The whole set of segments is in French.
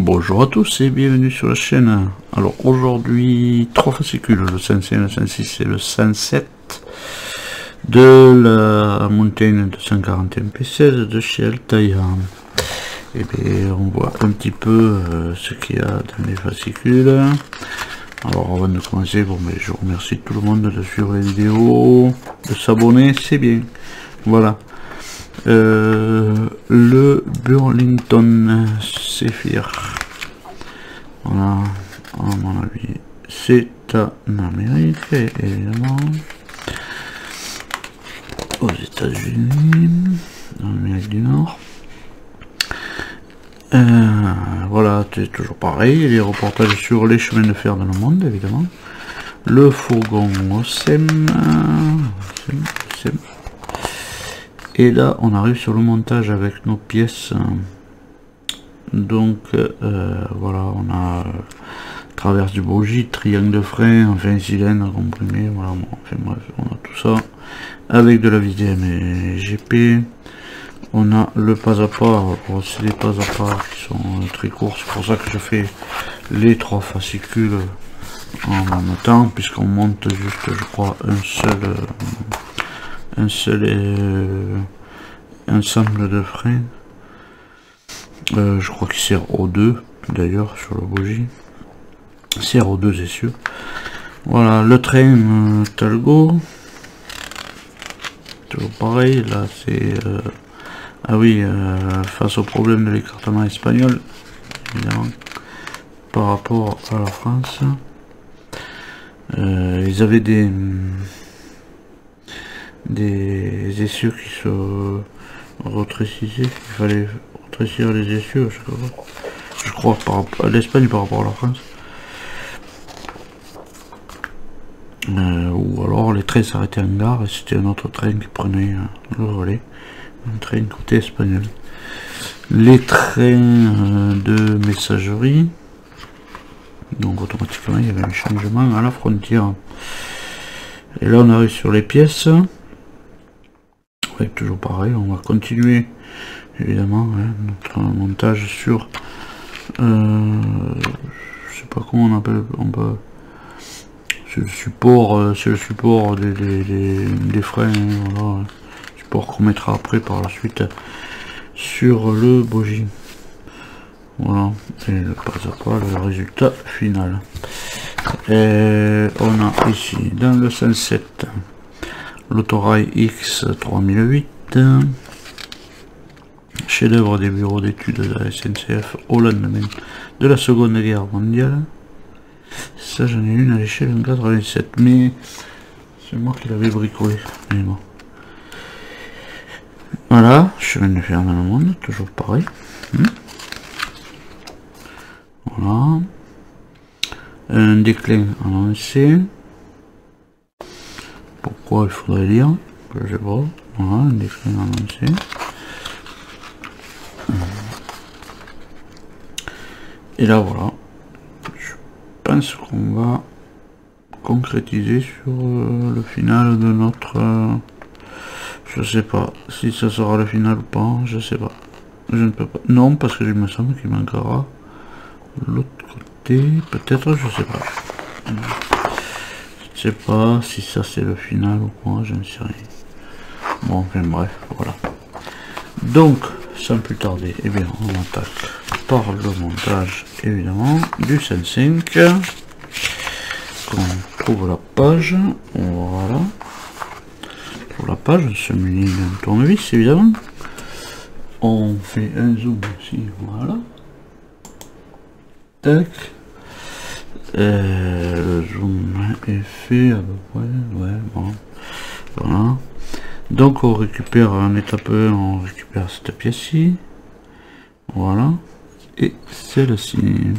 Bonjour à tous et bienvenue sur la chaîne. Alors aujourd'hui, 3 fascicules, le 105, le 106 et le 107 de la Mountain 241 P16 de chez Altaïa. Et bien on voit un petit peu ce qu'il y a dans les fascicules. Alors avant de commencer, bon, mais je remercie tout le monde de suivre les vidéos, de s'abonner, c'est bien. Voilà. Le Burlington Zephyr, voilà, à mon avis c'est en Amérique, évidemment aux États-Unis, en Amérique du Nord. Voilà, c'est toujours pareil, les reportages sur les chemins de fer dans le monde, évidemment. Le fourgon OSEM. Et là, on arrive sur le montage avec nos pièces. Donc, voilà, on a traverse du bogie, triangle de frein, enfin cylindre comprimé, voilà, bon, enfin bref, on a tout ça avec de la VDM et GP. On a le pas à pas, c'est des pas à pas qui sont très courts, c'est pour ça que je fais les 3 fascicules en même temps, puisqu'on monte juste, je crois, un seul ensemble de freins. Je crois qu'il sert aux deux d'ailleurs sur le bogie, sert aux deux essieux. Voilà, le train Talgo, toujours pareil, là c'est ah oui, face au problème de l'écartement espagnol, évidemment, par rapport à la France, ils avaient des essieux qui se rétrécissaient, il fallait rétrécir les essieux, je crois par rapport à l'Espagne par rapport à la France. Ou alors les trains s'arrêtaient en gare et c'était un autre train qui prenait le relais, un train côté espagnol. Les trains de messagerie, donc automatiquement il y avait un changement à la frontière. Et là on arrive sur les pièces. Ouais, toujours pareil, on va continuer évidemment notre montage sur je sais pas comment on appelle, c'est le support, des freins, voilà, support qu'on mettra après par la suite sur le bogie. Voilà, et le pas à pas le résultat final. Et on a ici dans le 107 l'Autorail X 3008, chef-d'œuvre des bureaux d'études de la SNCF au lendemain de la Seconde Guerre mondiale. Ça, j'en ai une à l'échelle 87, mais c'est moi qui l'avais bricolé. Mais bon. Voilà, chemin de fer dans le monde, toujours pareil. Voilà. Un déclin annoncé. Pourquoi il faudrait lire? Je sais pas. Voilà, un déclin annoncé. Et là, voilà. Je pense qu'on va concrétiser sur le final de notre... je sais pas si ça sera le final ou pas, je sais pas. Je ne peux pas. Non, parce que il me semble qu'il manquera l'autre côté. Peut-être, je sais pas. Je sais pas si ça c'est le final ou quoi, je ne sais rien. Bon, enfin bref, voilà. Donc, sans plus tarder, eh bien, on attaque par le montage, évidemment, du 105. On trouve la page, voilà. Pour la page, on se munit d'un tournevis, évidemment. On fait un zoom aussi, voilà. Tac. Le zoom est fait à peu près, ouais, bon. Voilà. Donc on récupère en étape 1, on récupère cette pièce-ci. Voilà. Et celle-ci.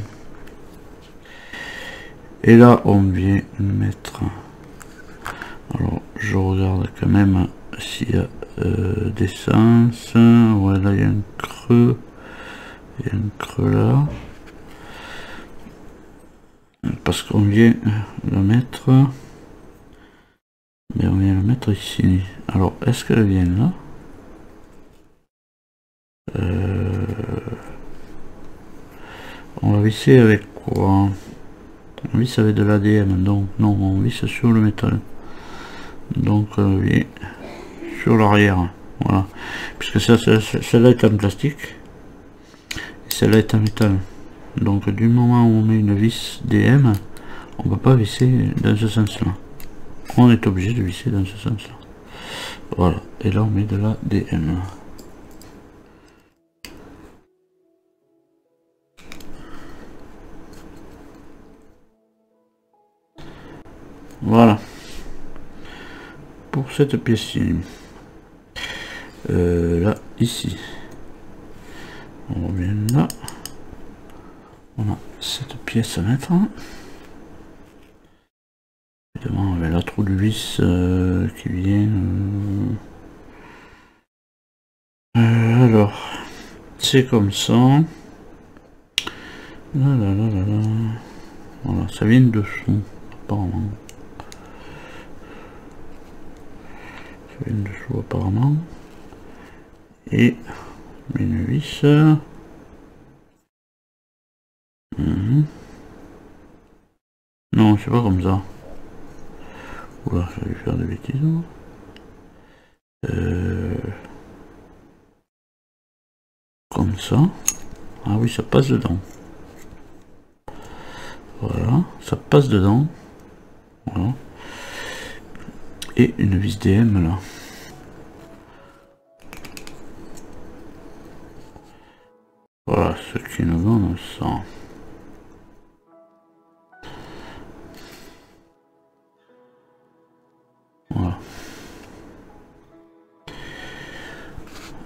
Et là on vient mettre... Alors je regarde quand même s'il y a des sens. Ouais, là il y a un creux. Il y a un creux là. Parce qu'on vient le mettre... Mais on vient le mettre ici. Alors est-ce qu'elle vient là? On va visser avec quoi? On visse avec de l'ADM, donc non, on visse sur le métal. Donc oui, sur l'arrière, voilà. Puisque celle-là est en plastique, et celle-là est en métal. Donc du moment où on met une vis DM, on ne peut pas visser dans ce sens-là. On est obligé de visser dans ce sens-là. Voilà, et là on met de l'ADM. Voilà pour cette pièce-ci. Là, ici, on revient là. On a cette pièce à mettre. Évidemment, avec la trou de vis qui vient. Alors, c'est comme ça. Voilà, ça vient dessous, apparemment. Ça vient dessous, apparemment. Et une vis. Non, c'est pas comme ça. Oula, je vais faire des bêtises. Comme ça. Ah oui, ça passe dedans. Voilà, ça passe dedans. Voilà. Et une vis DM là. Voilà, ce qui nous donne ça. Voilà.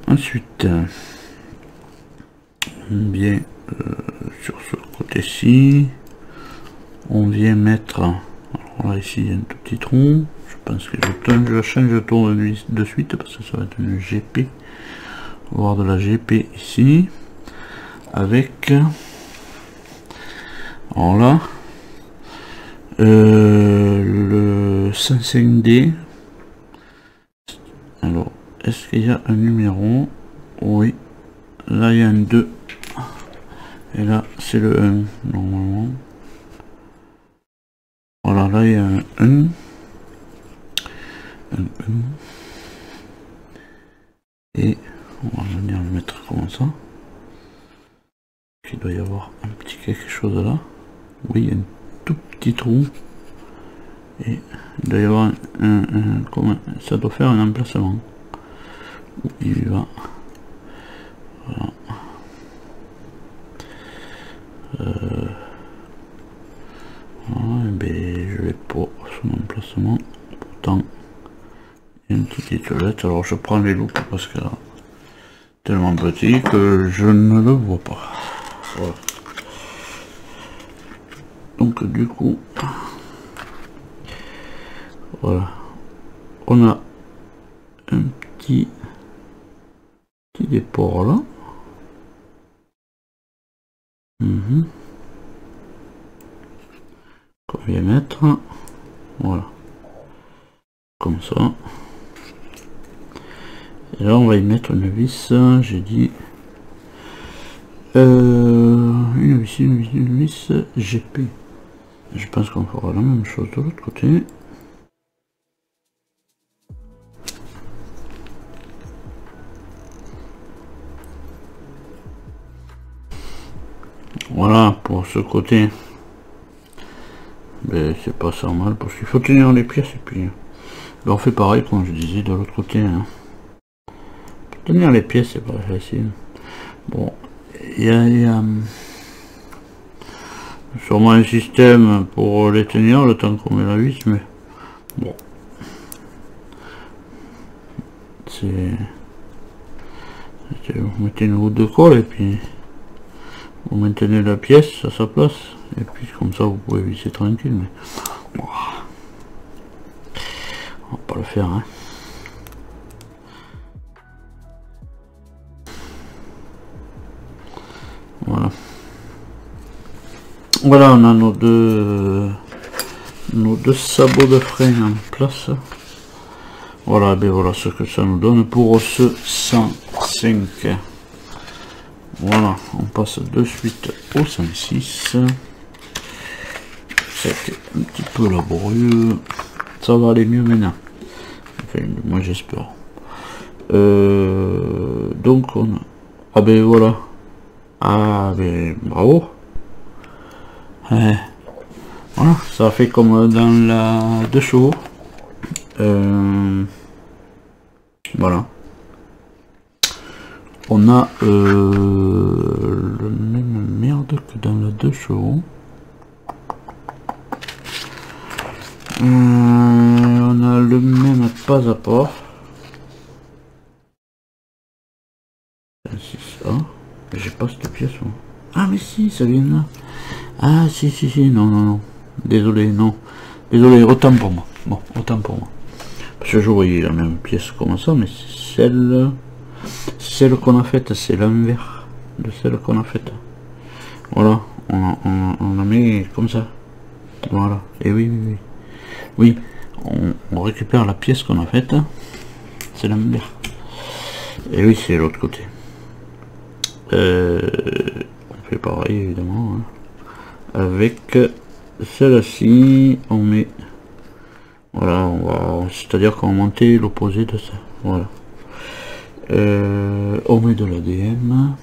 Ensuite, on vient sur ce côté-ci, on vient mettre, alors là ici il y a un tout petit trou, je pense que je change de tournevis de suite parce que ça va être une GP, on va voir de la GP ici, avec, alors là, le 55D. Alors, est-ce qu'il y a un numéro? Oui, là il y a un 2 et là c'est le 1 normalement. Voilà, là il y a un 1, et on va venir le mettre comme ça. Il doit y avoir un petit quelque chose là. Oui, il y a un tout petit trou. Et il doit y avoir ça doit faire un emplacement où il va. Voilà. Voilà, ben, je vais pour son emplacement. Pourtant, il y a une petite étoilette. Alors je prends les loupes parce que là, tellement petit que je ne le vois pas. Voilà. Donc du coup, voilà, on a un petit déport là. Qu'on vient mettre, voilà, comme ça. Et là on va y mettre une vis, j'ai dit une vis GP. Je pense qu'on fera la même chose de l'autre côté. Voilà pour ce côté. Mais c'est pas ça mal parce qu'il faut tenir les pièces et puis on fait pareil comme je disais de l'autre côté. Hein. Pour tenir les pièces c'est pas facile. Bon, il y a sûrement un système pour les tenir le temps qu'on met la vis, mais bon, c'est vous mettez une goutte de colle et puis vous maintenez la pièce à sa place et puis comme ça vous pouvez visser tranquille, mais bon, on va pas le faire, hein. Voilà. Voilà, on a nos deux sabots de frein en place. Voilà, ben voilà ce que ça nous donne pour ce 105. Voilà, on passe de suite au 5-6. C'était un petit peu laborieux. Ça va aller mieux maintenant. Enfin, moi j'espère. Donc on a... Ah ben voilà. Ah ben bravo. Voilà, ça fait comme dans la 2 chevaux. Voilà. On a le même merde que dans la 2 chevaux. On a le même pas à pas. C'est ça. J'ai pas cette pièce. Moi. Ah mais si, ça vient là. Ah si, non, non. Désolé, non. Désolé, autant pour moi. Bon, autant pour moi. Parce que je voyais la même pièce comme ça, mais celle qu'on a faite, c'est l'envers de celle qu'on a faite. Voilà, on la met comme ça. Voilà, et oui, on récupère la pièce qu'on a faite, c'est l'envers. Et oui, c'est l'autre côté. On fait pareil évidemment. Hein. Avec celle-ci, on met... Voilà, c'est-à-dire qu'on va monter l'opposé de ça. Voilà. On met de l'ADM.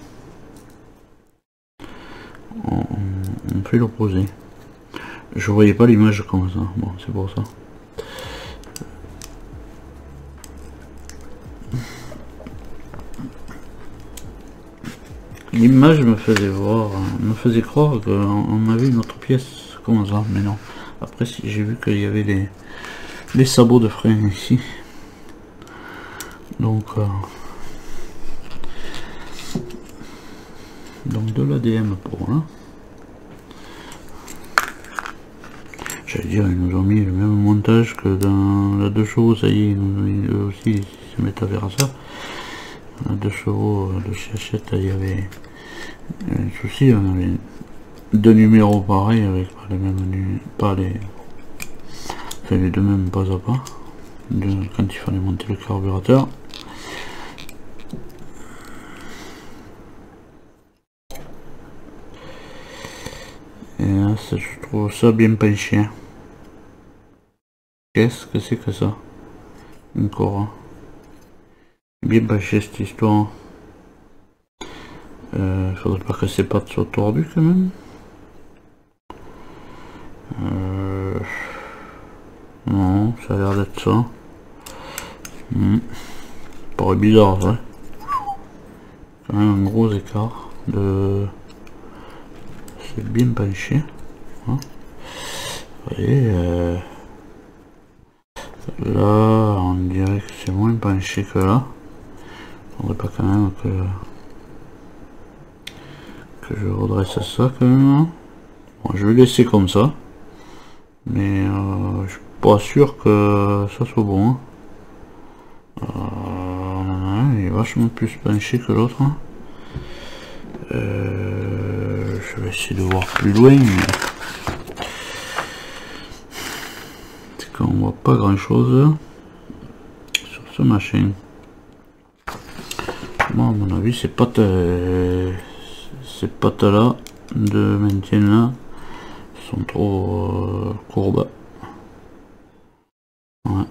On fait l'opposé. Je voyais pas l'image comme ça. Bon, c'est pour ça. L'image me faisait voir, me faisait croire qu'on avait une autre pièce comme ça, mais non. Après, si j'ai vu qu'il y avait les sabots de frein ici. Donc de l'ADM pour là. J'allais dire, ils nous ont mis le même montage que dans la 2 chevaux, ça y est, eux aussi ils se mettent à faire ça. La 2 chevaux de chez Hachette, il y avait un souci, on avait 2 numéros pareils avec pas les mêmes, enfin les deux mêmes pas à pas, quand il fallait monter le carburateur. Et là, ça, je trouve ça bien penché. Qu'est-ce que c'est que ça? Encore. Bien penché cette histoire. Faudrait pas que ces pattes soient tordues quand même. Non, ça a l'air d'être ça. Paraît bizarre, ça. Quand même un gros écart de... C'est bien penché. Hein. Et là, on dirait que c'est moins penché que là. Faudrait pas quand même que je redresse ça quand même. Bon, je vais laisser comme ça. Mais je suis pas sûr que ça soit bon. Il est vachement plus penché que l'autre. Je vais essayer de voir plus loin. Mais... c'est qu'on voit pas grand chose sur ce machin. Bon, à mon avis, ces pattes là de maintien là sont trop courbes. Ouais.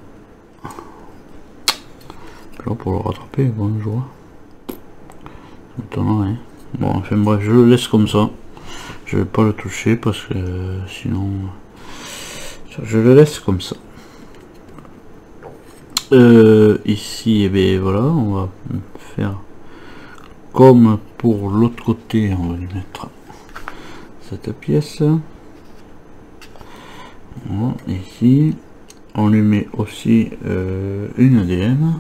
Là, pour le rattraper, bon, je vois. Hein. Bon, enfin bref, je le laisse comme ça. Je vais pas le toucher parce que sinon je le laisse comme ça. Ici, et bien voilà, on va faire comme pour l'autre côté. On va lui mettre cette pièce. Voilà, ici, on lui met aussi une ADM.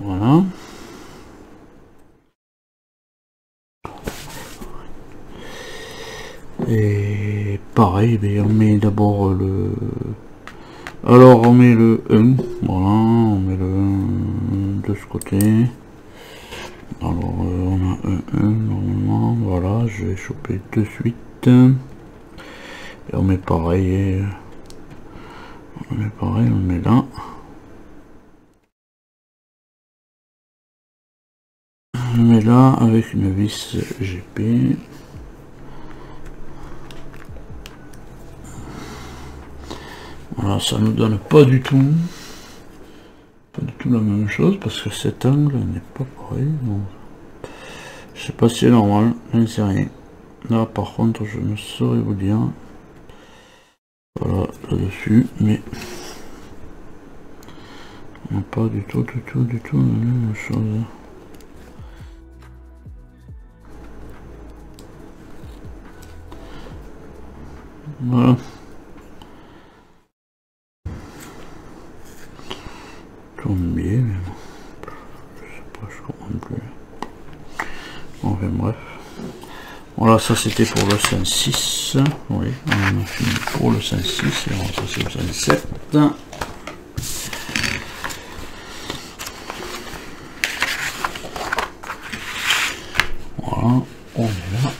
Voilà. Et pareil, on met d'abord le... Alors on met le 1, voilà, on met le 1 de ce côté. Alors on a un normalement, voilà, je vais choper de suite. Et on met pareil, on met là. le mets là avec une vis GP. Voilà, ça nous donne pas du tout la même chose parce que cet angle n'est pas pareil. Donc, je sais pas si c'est normal, je ne sais rien. Là par contre je ne saurais vous dire. Voilà là-dessus, mais on n'a pas du tout la même chose. Voilà. Tombier, mais bon, je sais pas, je comprends plus. Enfin bref. Voilà, ça c'était pour le 5-6. Oui, on a fini pour le 5-6 et on va passer au 5-7. Voilà, on est là.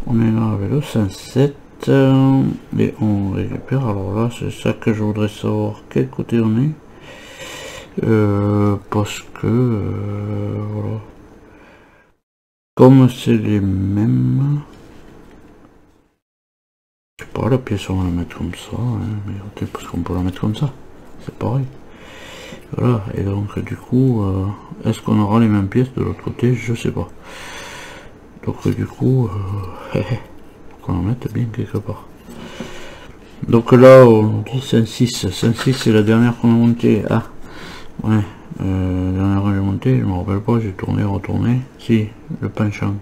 On est là avec le 5-7. Et on récupère. Alors là, c'est ça que je voudrais savoir quel côté on est. Parce que voilà. Comme c'est les mêmes, je sais pas, la pièce on va la mettre comme ça, hein, mais ok, parce qu'on peut la mettre comme ça, c'est pareil. Voilà, et donc du coup, est-ce qu'on aura les mêmes pièces de l'autre côté? Je sais pas. Donc du coup, faut qu'on en mette bien quelque part. Donc là, on dit 5-6. 5-6 c'est la dernière qu'on a montée. Ah, ouais. Dernière que j'ai monté, je me rappelle pas, j'ai tourné, retourné. Si, le penchant.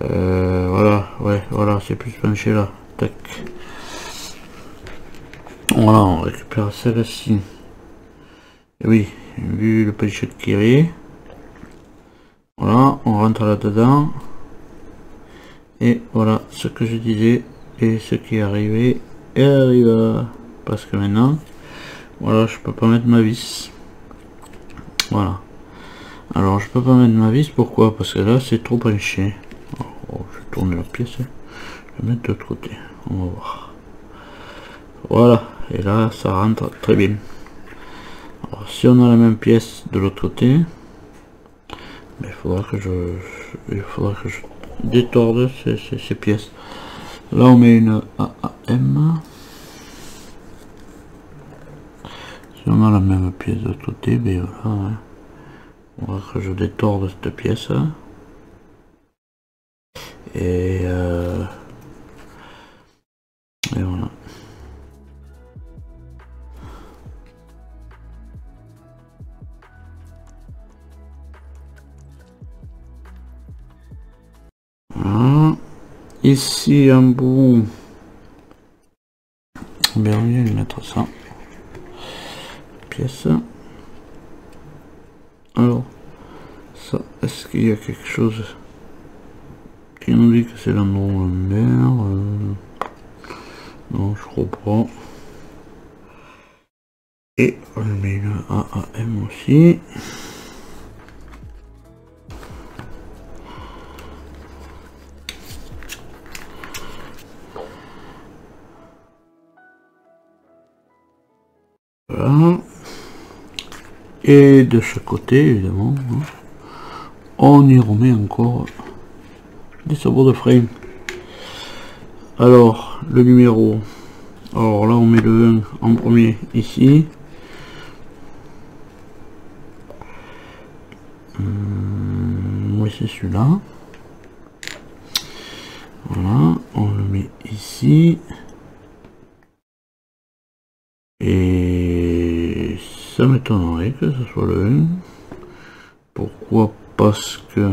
Voilà, ouais, voilà, c'est plus penché là. Tac. Voilà, on récupère celle-ci. Oui, vu le penché de Kiri. Voilà, on rentre là-dedans. Et voilà, ce que je disais et ce qui est arrivé arriva. Parce que maintenant, voilà, je peux pas mettre ma vis. Voilà. Alors je peux pas mettre ma vis, pourquoi? Parce que là c'est trop penché. Oh, je vais tourner la pièce. Je vais mettre de l'autre côté. On va voir. Voilà. Et là ça rentre très bien. Alors si on a la même pièce de l'autre côté, il faudra que je détorde ces pièces. Là on met une AAM. Si on a la même pièce de l'autre côté, ben voilà. Hein. On va que je détorde cette pièce. Et voilà. Voilà. Ici un bout. Bien, on vient de mettre ça. Pièce. Alors, ça, est-ce qu'il y a quelque chose qui nous dit que c'est l'endroit où on met non, je crois pas. Et on met une AAM aussi. Voilà. Et de ce côté, évidemment, on y remet encore des sabots de frame. Alors, le numéro. Alors là, on met le 1 en premier ici. Oui, c'est celui-là. Voilà, on le met ici. Et ça m'étonnerait que ce soit le 1. Pourquoi? Parce que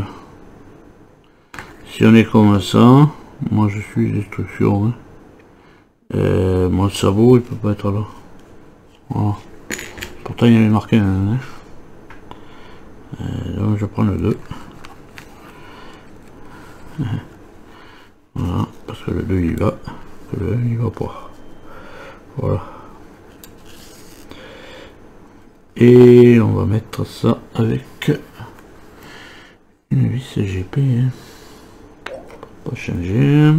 si on est comme ça, moi je suis destruction. Hein. Mon sabot il peut pas être là. Voilà. Pourtant il y avait marqué un. Hein. Donc je prends le 2. Voilà, parce que le 2 il va, le 1 il va pas. Voilà. Et on va mettre ça avec une vis GP. Hein. Pas changer.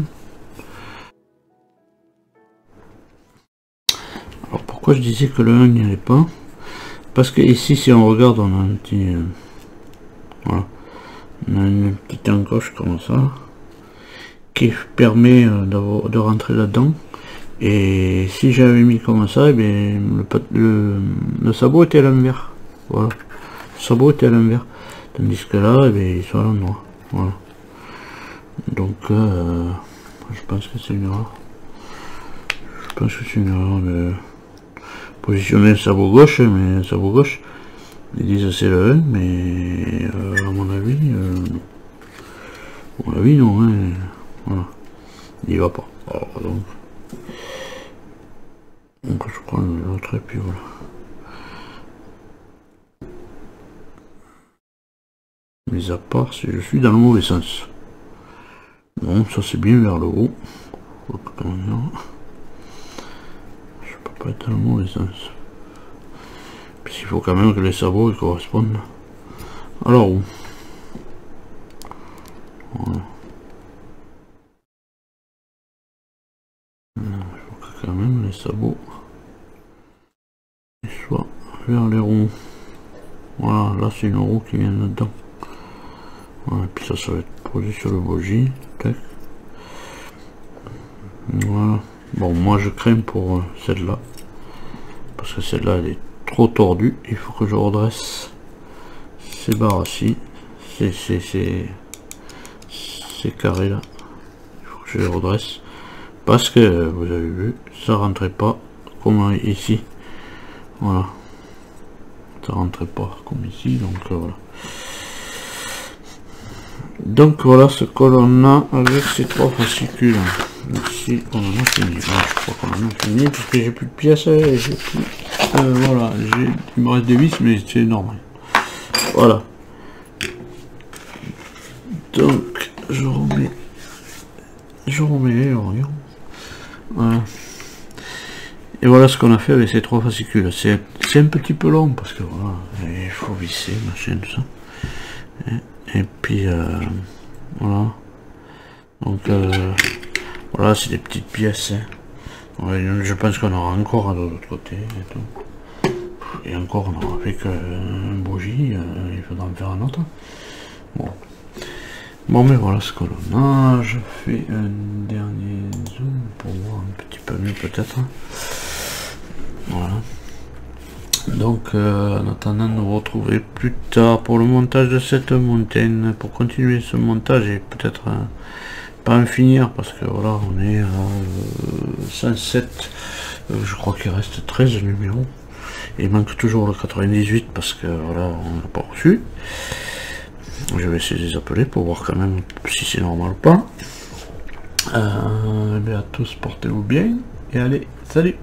Alors pourquoi je disais que le 1 n'y allait pas? Parce que ici si on regarde on a un petit On a une petite encoche comme ça qui permet de rentrer là-dedans. Et si j'avais mis comme ça, et bien, le sabot était à l'envers. Voilà. Le sabot était à l'envers. Tandis que là, eh bien, ils sont à l'endroit. Voilà. Donc, je pense que c'est une erreur. Je pense que c'est une erreur de positionner le sabot gauche, mais le sabot gauche, ils disent c'est le 1, mais à mon avis, non. Hein. Voilà. Il va pas. Alors, donc je prends l'autre et puis voilà. Mis à part si je suis dans le mauvais sens. Bon, ça c'est bien vers le haut. Je peux pas être dans le mauvais sens. Puisqu'il faut quand même que les sabots ils correspondent à la roue. Voilà. Il faut que quand même les sabots soient vers les roues. Voilà, là c'est une roue qui vient dedans. Voilà, et puis ça va être posé sur le bogie. Tac. Voilà. Bon, moi je crains pour celle-là. Parce que celle-là elle est trop tordue. Il faut que je redresse ces barres-ci. Ces carrés là. Il faut que je les redresse. Parce que vous avez vu, ça rentrait pas comme ici. Voilà. Ça rentrait pas comme ici. Donc voilà. Donc voilà ce que l'on a avec ces trois fascicules. Ici on en a fini. Là, je crois qu'on en a fini parce que j'ai plus de pièces et j'ai plus. Voilà, il me reste des vis mais c'est normal. Voilà. Donc je remets les orients. Voilà. Et voilà ce qu'on a fait avec ces trois fascicules. C'est un petit peu long parce que voilà, il faut visser, machin, tout ça. Et puis voilà. Donc voilà, c'est des petites pièces. Hein. Ouais, je pense qu'on aura encore de l'autre côté. Et, tout. Et encore, on aura fait qu'un bougie. Il faudra en faire un autre. Bon, mais voilà ce que l'on a. Je fais un dernier zoom pour voir un petit peu mieux peut-être. Voilà. Donc en attendant de nous retrouver plus tard pour le montage de cette montagne, pour continuer ce montage et peut-être pas en finir parce que voilà on est à 107, je crois qu'il reste 13 numéros, il manque toujours le 98 parce que voilà on l'a pas reçu. Je vais essayer de les appeler pour voir quand même si c'est normal ou pas. À tous, portez-vous bien et allez, salut.